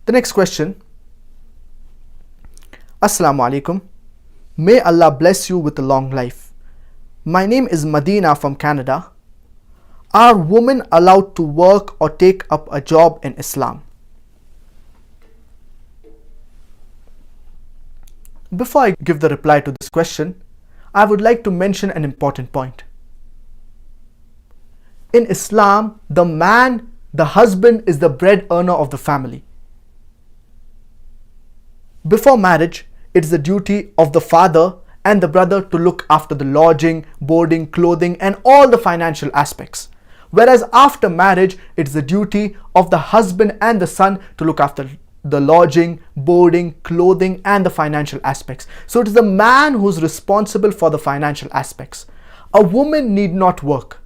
The next question. Assalamu alaikum. May Allah bless you with a long life. My name is Madina from Canada. Are women allowed to work or take up a job in Islam? Before I give the reply to this question, I would like to mention an important point. In Islam, the husband is the bread earner of the family. Before marriage, it is the duty of the father and the brother to look after the lodging, boarding, clothing, and all the financial aspects. Whereas after marriage, it is the duty of the husband and the son to look after the lodging, boarding, clothing, and the financial aspects. So it is the man who is responsible for the financial aspects. A woman need not work.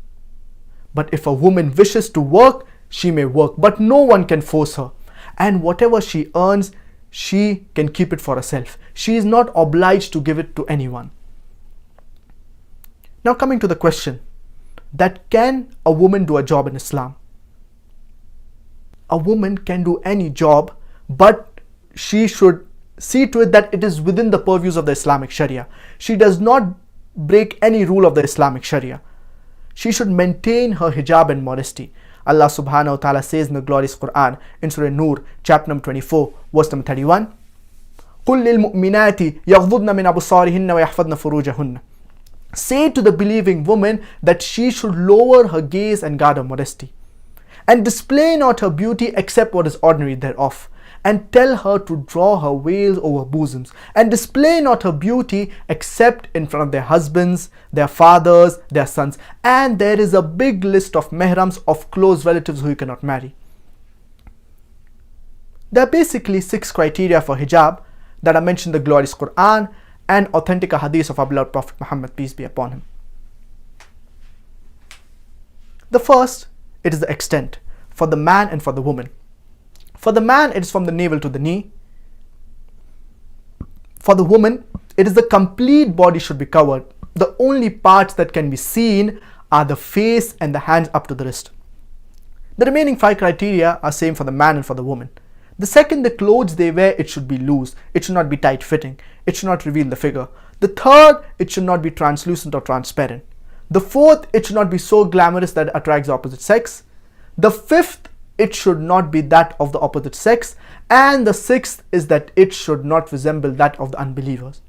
But if a woman wishes to work, she may work, but no one can force her. And whatever she earns, she can keep it for herself. She is not obliged to give it to anyone. Now coming to the question, that can a woman do a job in Islam? A woman can do any job, but she should see to it that it is within the purviews of the Islamic Sharia. She does not break any rule of the Islamic Sharia. She should maintain her hijab and modesty. Allah subhanahu wa ta'ala says in the glorious Quran in Surah Nur, chapter number 24, verse number 31, قُلْ لِلْمُؤْمِنَاتِ يَغْضُضْنَ مِنْ أَبْصَارِهِنَّ وَيَحْفَظْنَ فُرُوجَهُنَّ. Say to the believing woman that she should lower her gaze and guard her modesty, and display not her beauty except what is ordinary thereof, and tell her to draw her veils over bosoms, and display not her beauty except in front of their husbands, their fathers, their sons. And there is a big list of mehrams, of close relatives who you cannot marry. There are basically 6 criteria for hijab that are mentioned in the glorious Quran and authentic hadith of our beloved Prophet Muhammad, peace be upon him. The first, it is the extent for the man and for the woman. For the man, it is from the navel to the knee. For the woman, it is the complete body should be covered. The only parts that can be seen are the face and the hands up to the wrist. The remaining 5 criteria are same for the man and for the woman. The second, the clothes they wear, it should be loose. It should not be tight fitting. It should not reveal the figure. The third, it should not be translucent or transparent. The fourth, it should not be so glamorous that it attracts the opposite sex. The fifth, it should not be that of the opposite sex. And the sixth is that it should not resemble that of the unbelievers.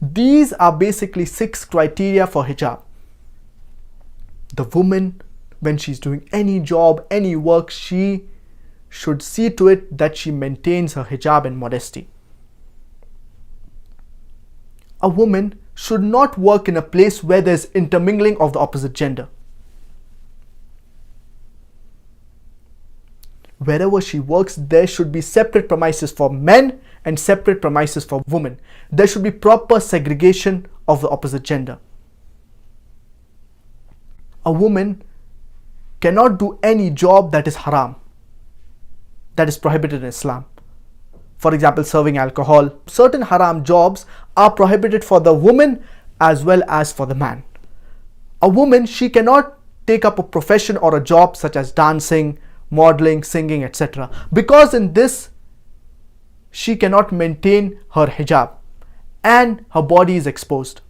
These are basically 6 criteria for hijab. The woman, when she's doing any job, any work, she should see to it that she maintains her hijab and modesty. A woman should not work in a place where there is intermingling of the opposite gender. Wherever she works, there should be separate premises for men and separate premises for women. There should be proper segregation of the opposite gender. A woman cannot do any job that is haram, that is prohibited in Islam. For example, serving alcohol. Certain haram jobs are prohibited for the woman as well as for the man. A woman, she cannot take up a profession or a job such as dancing, modeling, singing, etc. because in this she cannot maintain her hijab and her body is exposed.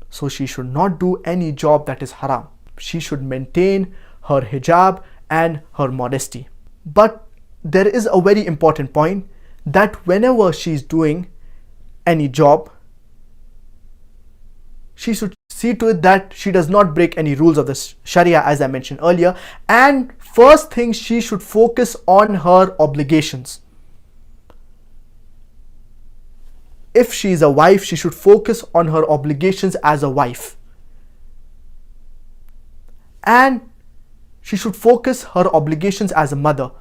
So she should not do any job that is haram. She should maintain her hijab and her modesty. But there is a very important point, that whenever she is doing any job, she should see to it that she does not break any rules of the Sharia, as I mentioned earlier. And first thing, she should focus on her obligations. If she is a wife, she should focus on her obligations as a wife. And she should focus her obligations as a mother.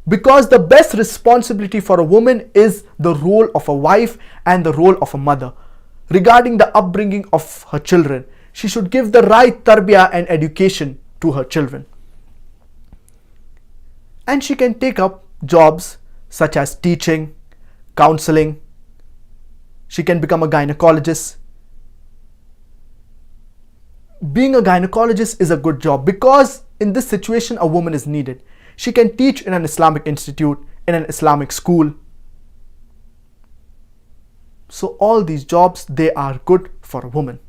Because the best responsibility for a woman is the role of a wife and the role of a mother. Regarding the upbringing of her children, she should give the right tarbiyah and education to her children. And she can take up jobs such as teaching, counseling. She can become a gynecologist. Being a gynecologist is a good job because in this situation a woman is needed. She can teach in an Islamic institute, in an Islamic school. So all these jobs, they are good for a woman.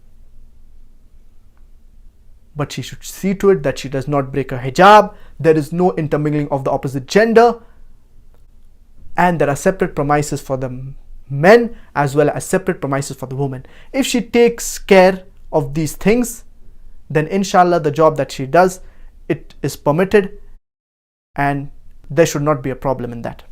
But she should see to it that she does not break her hijab. There is no intermingling of the opposite gender. And there are separate premises for the men as well as separate premises for the woman. If she takes care of these things, then inshallah the job that she does, it is permitted and there should not be a problem in that.